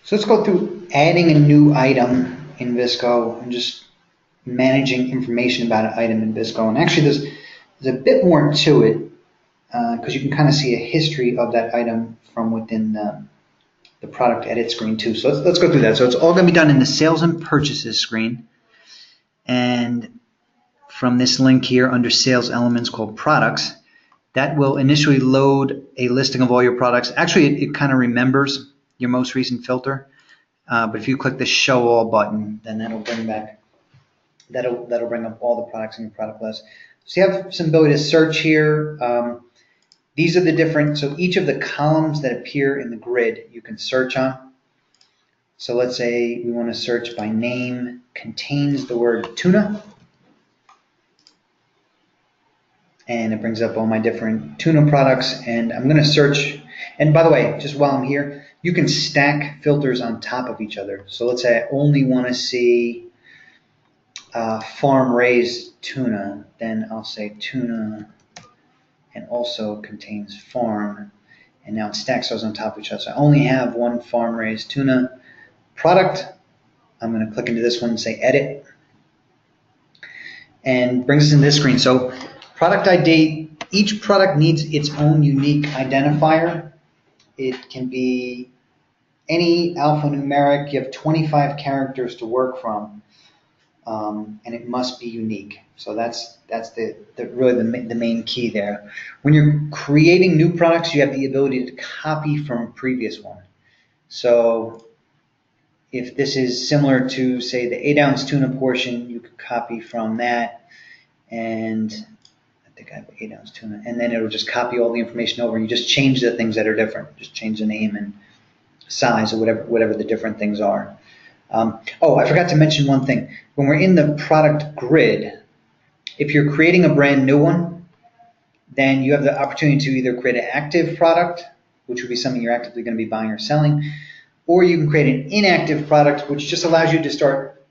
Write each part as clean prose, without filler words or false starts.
So let's go through adding a new item in VSCO and just managing information about an item in VSCO. And actually there's a bit more to it because you can kind of see a history of that item from within the product edit screen too. So let's go through that. So it's all going to be done in the sales and purchases screen. And from this link here under sales elements called products, that will initially load a listing of all your products. Actually, it kind of remembers your most recent filter. But if you click the show all button, then that'll bring up all the products in your product list. So you have some ability to search here. These are the different, so each of the columns that appear in the grid you can search on. So let's say we want to search by name, contains the word tuna. And it brings up all my different tuna products, and I'm going to search. And by the way, just while I'm here, you can stack filters on top of each other. So let's say I only want to see farm-raised tuna, then I'll say tuna and also contains farm, and now it stacks those on top of each other. So I only have one farm-raised tuna product. I'm going to click into this one and say edit, and brings us into this screen. So product ID, each product needs its own unique identifier. It can be any alphanumeric. You have 25 characters to work from, and it must be unique. So that's really the main key there. When you're creating new products, you have the ability to copy from a previous one. So if this is similar to, say, the 8-ounce tuna portion, you could copy from that, and I think I have 8-ounce tuna, and then it'll just copy all the information over. You just change the things that are different. Just change the name and size or whatever the different things are. Oh, I forgot to mention one thing. When we're in the product grid, if you're creating a brand new one, then you have the opportunity to either create an active product, which would be something you're actively going to be buying or selling, or you can create an inactive product, which just allows you to start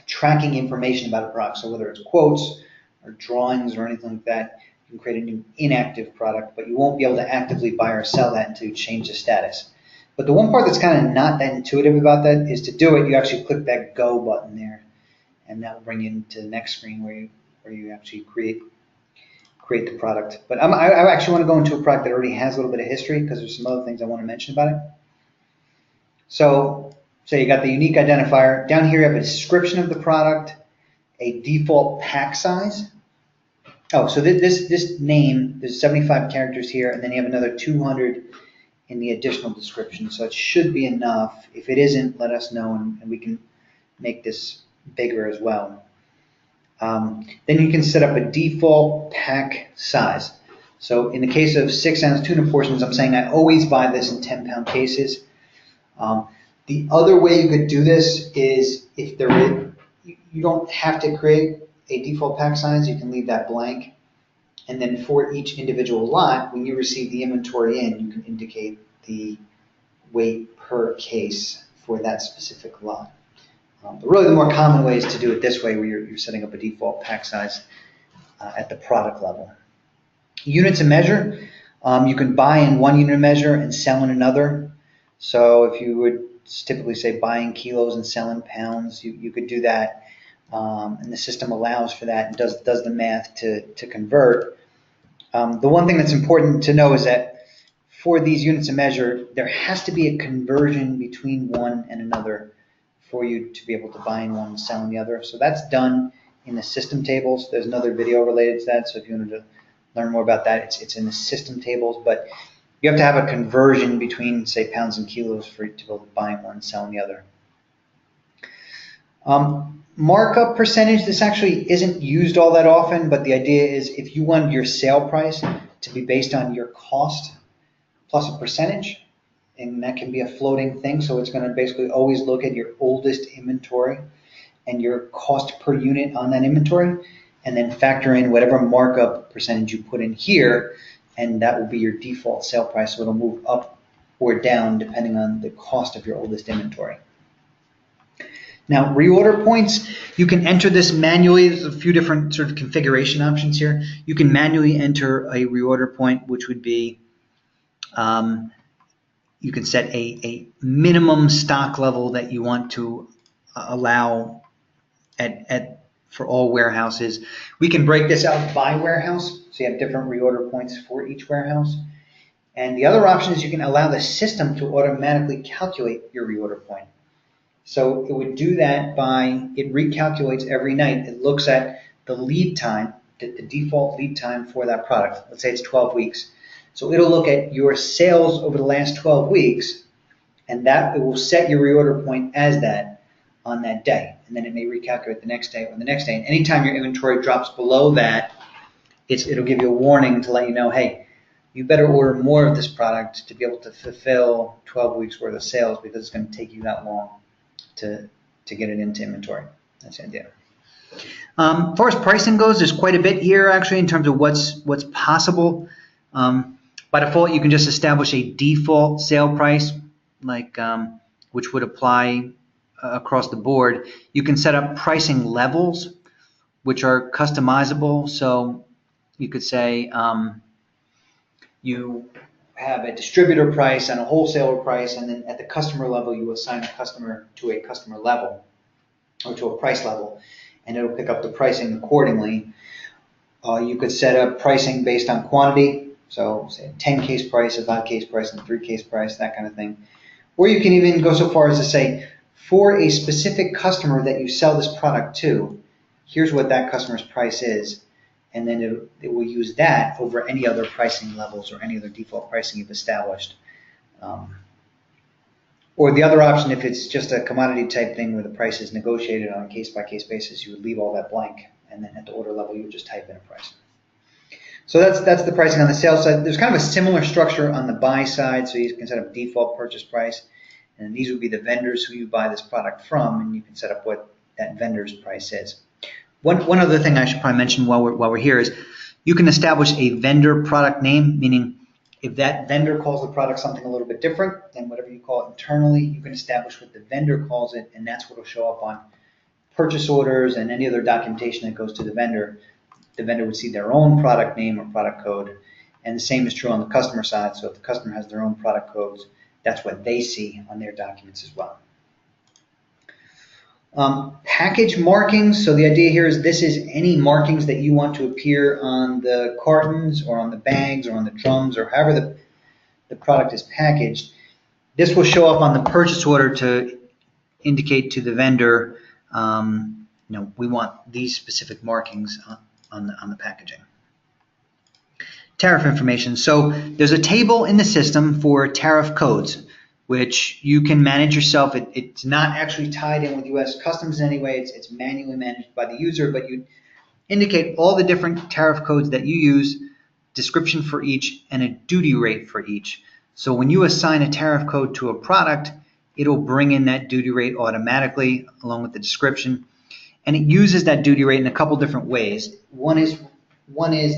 tracking information about a product. So whether it's quotes or drawings or anything like that, you can create a new inactive product, but you won't be able to actively buy or sell that until you change the status. But the one part that's kind of not that intuitive about that is to do it, you actually click that go button there, and that will bring you into the next screen where you actually create the product. But I actually want to go into a product that already has a little bit of history because there's some other things I want to mention about it. So you got the unique identifier. Down here you have a description of the product, a default pack size. Oh, so this name, there's 75 characters here, and then you have another 200 in the additional description. So it should be enough. If it isn't, let us know, and we can make this bigger as well. Then you can set up a default pack size. So in the case of 6-ounce tuna portions, I'm saying I always buy this in 10-pound cases. The other way you could do this is if there is, you don't have to create a default pack size. You can leave that blank. And then for each individual lot, when you receive the inventory in, you can indicate the weight per case for that specific lot. But really the more common way is to do it this way, where you're setting up a default pack size at the product level. Units of measure, you can buy in one unit of measure and sell in another. So if you would typically say buying kilos and selling pounds, you could do that. And the system allows for that and does the math to convert. The one thing that's important to know is that for these units of measure, there has to be a conversion between one and another for you to be able to buy in one and sell in the other. So that's done in the system tables. There's another video related to that, so if you wanted to learn more about that, it's in the system tables. But you have to have a conversion between, say, pounds and kilos for you to be able to buy in one and sell in the other. Markup percentage, this actually isn't used all that often, but the idea is if you want your sale price to be based on your cost plus a percentage, and that can be a floating thing, so it's going to basically always look at your oldest inventory and your cost per unit on that inventory, and then factor in whatever markup percentage you put in here, and that will be your default sale price, so it'll move up or down depending on the cost of your oldest inventory. Now, reorder points, you can enter this manually. There's a few different sort of configuration options here. You can manually enter a reorder point, which would be you can set a minimum stock level that you want to allow for all warehouses. We can break this out by warehouse, so you have different reorder points for each warehouse. And the other option is you can allow the system to automatically calculate your reorder point. So it would do that by, it recalculates every night. It looks at the lead time, the default lead time for that product. Let's say it's 12 weeks. So it'll look at your sales over the last 12 weeks, and that it will set your reorder point as that on that day. And then it may recalculate the next day or the next day. And anytime your inventory drops below that, it'll give you a warning to let you know, hey, you better order more of this product to be able to fulfill 12 weeks worth of sales, because it's going to take you that long to get it into inventory. That's the idea. As far as pricing goes, there's quite a bit here actually in terms of what's possible. By default, you can just establish a default sale price, like which would apply across the board. You can set up pricing levels, which are customizable. So you could say you have a distributor price and a wholesaler price, and then at the customer level, you assign a customer to a customer level or to a price level, and it'll pick up the pricing accordingly. You could set up pricing based on quantity. So say a 10 case price, a 5 case price, and a 3 case price, that kind of thing. Or you can even go so far as to say, for a specific customer that you sell this product to, here's what that customer's price is. And then it will use that over any other pricing levels or any other default pricing you've established. Or the other option, if it's just a commodity type thing where the price is negotiated on a case-by-case basis, you would leave all that blank, and then at the order level, you would just type in a price. So that's the pricing on the sales side. There's kind of a similar structure on the buy side, so you can set up default purchase price, and these would be the vendors who you buy this product from, and you can set up what that vendor's price is. One other thing I should probably mention while we're here is you can establish a vendor product name, meaning if that vendor calls the product something a little bit different than whatever you call it internally, you can establish what the vendor calls it, and that's what will show up on purchase orders and any other documentation that goes to the vendor. The vendor would see their own product name or product code, and the same is true on the customer side. So if the customer has their own product codes, that's what they see on their documents as well. Package markings. So the idea here is this is any markings that you want to appear on the cartons or on the bags or on the drums or however the product is packaged. This will show up on the purchase order to indicate to the vendor, we want these specific markings on the packaging. Tariff information. So there's a table in the system for tariff codes, which you can manage yourself. It's not actually tied in with U.S. Customs in any way. It's manually managed by the user, but you indicate all the different tariff codes that you use, description for each, and a duty rate for each. So when you assign a tariff code to a product, it'll bring in that duty rate automatically along with the description. And it uses that duty rate in a couple different ways. One is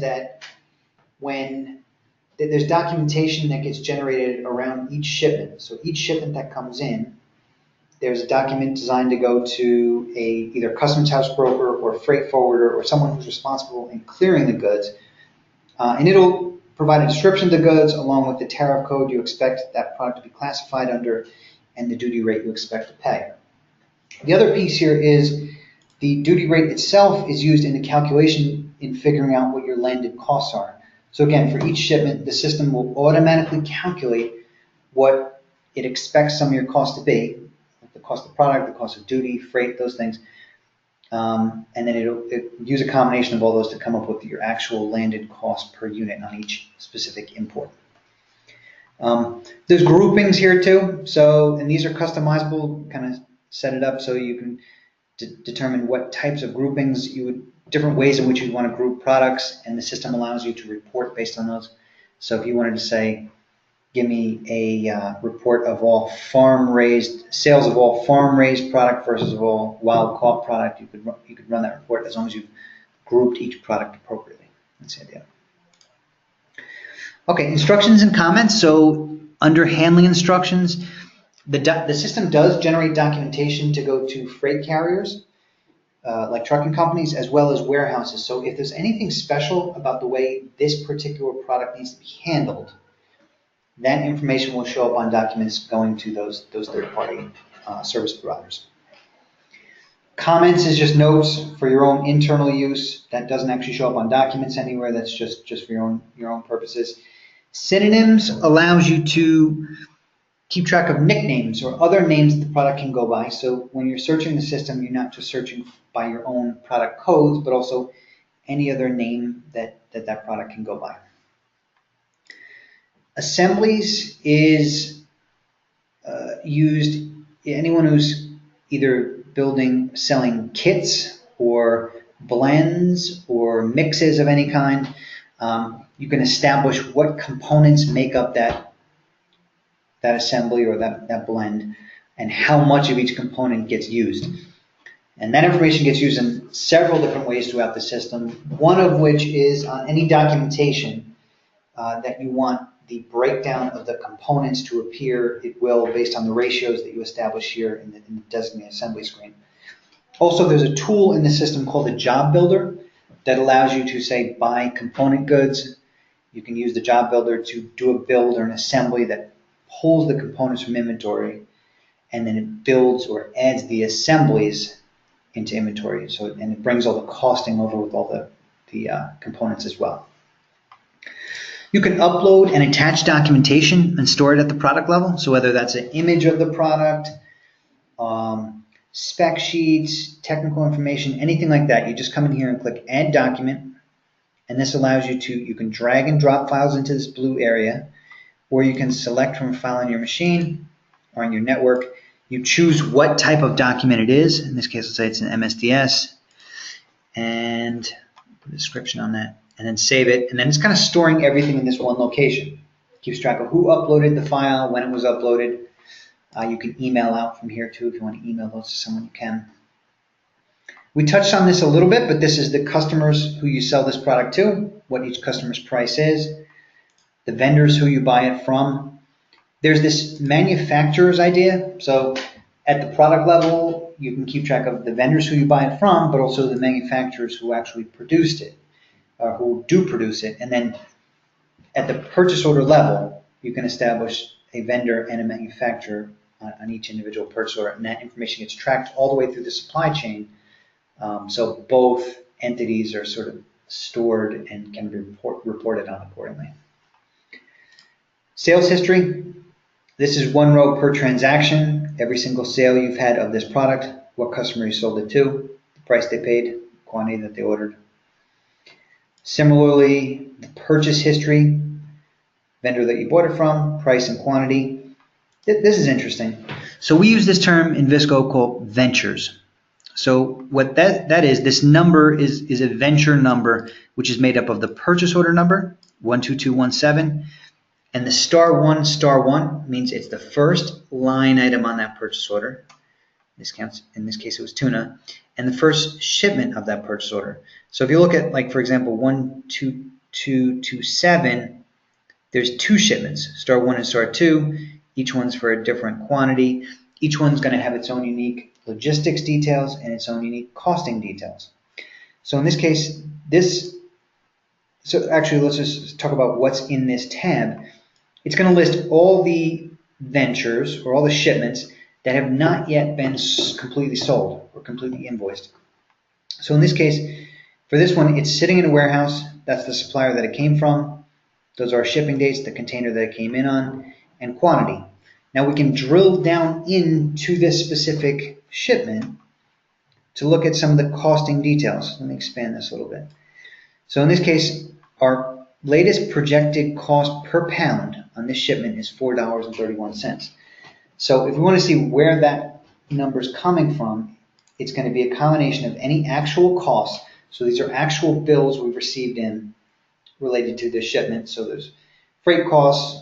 that when there's documentation that gets generated around each shipment. So each shipment that comes in, there's a document designed to go to either customs house broker or freight forwarder or someone who's responsible in clearing the goods. And it'll provide a description of the goods along with the tariff code you expect that product to be classified under and the duty rate you expect to pay. The other piece here is the duty rate itself is used in the calculation in figuring out what your landed costs are. So again, for each shipment, the system will automatically calculate what it expects some of your costs to be, like the cost of product, the cost of duty, freight, those things. And then it'll use a combination of all those to come up with your actual landed cost per unit on each specific import. There's groupings here too. So, and these are customizable, kind of set it up so you can determine what types of groupings different ways in which you want to group products, and the system allows you to report based on those. So if you wanted to say, give me a report of all farm-raised, sales of all farm-raised product versus of all wild-caught product, you could run that report as long as you've grouped each product appropriately. That's the idea. Okay, instructions and comments. So under handling instructions, the system does generate documentation to go to freight carriers, like trucking companies, as well as warehouses. So if there's anything special about the way this particular product needs to be handled, that information will show up on documents going to those third-party service providers. Comments is just notes for your own internal use. That doesn't actually show up on documents anywhere. That's just for your own purposes. Synonyms allows you to keep track of nicknames or other names that the product can go by. So when you're searching the system, you're not just searching by your own product codes, but also any other name that product can go by. Assemblies is used, anyone who's either selling kits or blends or mixes of any kind, you can establish what components make up that assembly or that blend and how much of each component gets used. And that information gets used in several different ways throughout the system, one of which is on any documentation that you want the breakdown of the components to appear. It will, based on the ratios that you establish here in the designated assembly screen. Also, there's a tool in the system called the Job Builder that allows you to, say, buy component goods. You can use the Job Builder to do a build or an assembly that pulls the components from inventory, and then it builds or adds the assemblies into inventory. And it brings all the costing over with all the components as well. You can upload and attach documentation and store it at the product level. So whether that's an image of the product, spec sheets, technical information, anything like that, you just come in here and click Add Document, and this allows you can drag and drop files into this blue area, or you can select from a file on your machine or on your network. You choose what type of document it is. In this case, let's say it's an MSDS, and put a description on that, and then save it. And then it's kind of storing everything in this one location. Keeps track of who uploaded the file, when it was uploaded. You can email out from here too. If you want to email those to someone, you can. We touched on this a little bit, but this is the customers who you sell this product to, what each customer's price is, the vendors who you buy it from. There's this manufacturer's idea. So at the product level, you can keep track of the vendors who you buy it from, but also the manufacturers who actually produced it, or who do produce it. And then at the purchase order level, you can establish a vendor and a manufacturer on each individual purchase order, and that information gets tracked all the way through the supply chain. So both entities are sort of stored and can be reported on accordingly. Sales history. This is one row per transaction. Every single sale you've had of this product, what customer you sold it to, the price they paid, quantity that they ordered. Similarly, the purchase history, vendor that you bought it from, price and quantity. This is interesting. So we use this term in VSCO called ventures. So what that is, this number is a venture number, which is made up of the purchase order number, 12217, and the *1*1 means it's the first line item on that purchase order. In this case, it was tuna, and the first shipment of that purchase order. So if you look at, like, for example, 12227, there's two shipments, *1 and *2. Each one's for a different quantity. Each one's going to have its own unique logistics details and its own unique costing details. So in this case, so actually let's just talk about what's in this tab. It's going to list all the ventures or all the shipments that have not yet been completely sold or completely invoiced. So in this case, for this one, it's sitting in a warehouse. That's the supplier that it came from. Those are shipping dates, the container that it came in on, and quantity. Now we can drill down into this specific shipment to look at some of the costing details. Let me expand this a little bit. So in this case, our latest projected cost per pound on this shipment is $4.31. So if we want to see where that number is coming from, it's going to be a combination of any actual costs. So these are actual bills we've received in related to this shipment. So there's freight costs,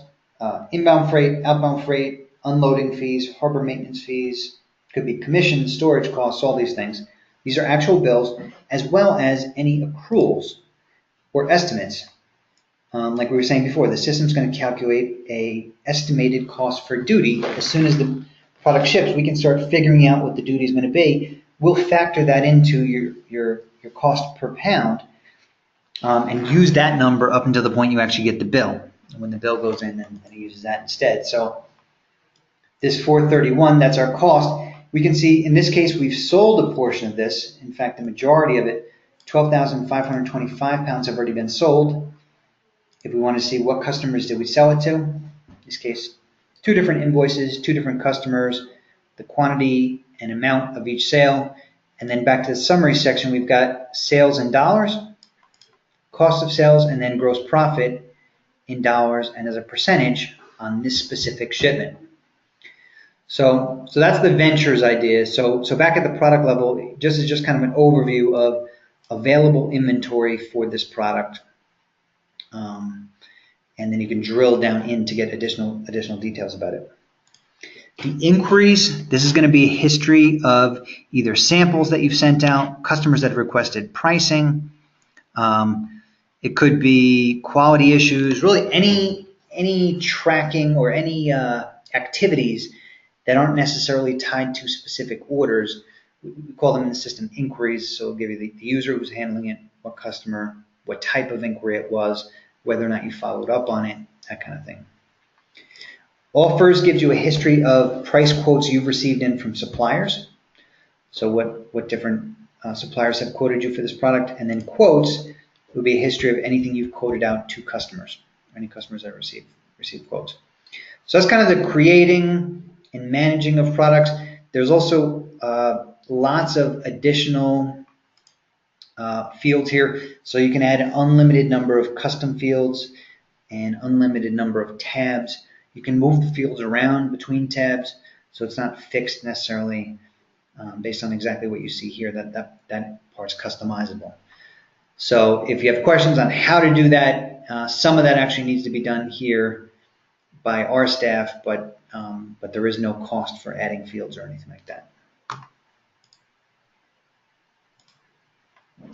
inbound freight, outbound freight, unloading fees, harbor maintenance fees, could be commissions, storage costs, all these things. These are actual bills, as well as any accruals or estimates. Like we were saying before, the system's going to calculate a estimated cost for duty. As soon as the product ships, we can start figuring out what the duty is going to be. We'll factor that into your cost per pound and use that number up until the point you actually get the bill. And when the bill goes in, then it uses that instead. So this 431, that's our cost. We can see in this case we've sold a portion of this. In fact, the majority of it, 12,525 pounds, have already been sold. If we want to see what customers did we sell it to, in this case, 2 different invoices, 2 different customers, the quantity and amount of each sale, and then back to the summary section, we've got sales in dollars, cost of sales, and then gross profit in dollars and as a percentage on this specific shipment. So that's the ventures idea. So back at the product level, just kind of an overview of available inventory for this product. And then you can drill down in to get additional details about it. The inquiries, this is going to be a history of either samples that you've sent out, customers that have requested pricing. It could be quality issues, really any tracking or any activities that aren't necessarily tied to specific orders. We call them in the system inquiries, so it'll give you the user who's handling it, what customer, what type of inquiry it was, whether or not you followed up on it, that kind of thing. Offers gives you a history of price quotes you've received in from suppliers. So what different suppliers have quoted you for this product, and then quotes would be a history of anything you've quoted out to customers, any customers that receive quotes. So that's kind of the creating and managing of products. There's also lots of additional fields here. So you can add an unlimited number of custom fields and unlimited number of tabs. You can move the fields around between tabs, so it's not fixed necessarily based on exactly what you see here. That part's customizable. So if you have questions on how to do that, some of that actually needs to be done here by our staff, but there is no cost for adding fields or anything like that.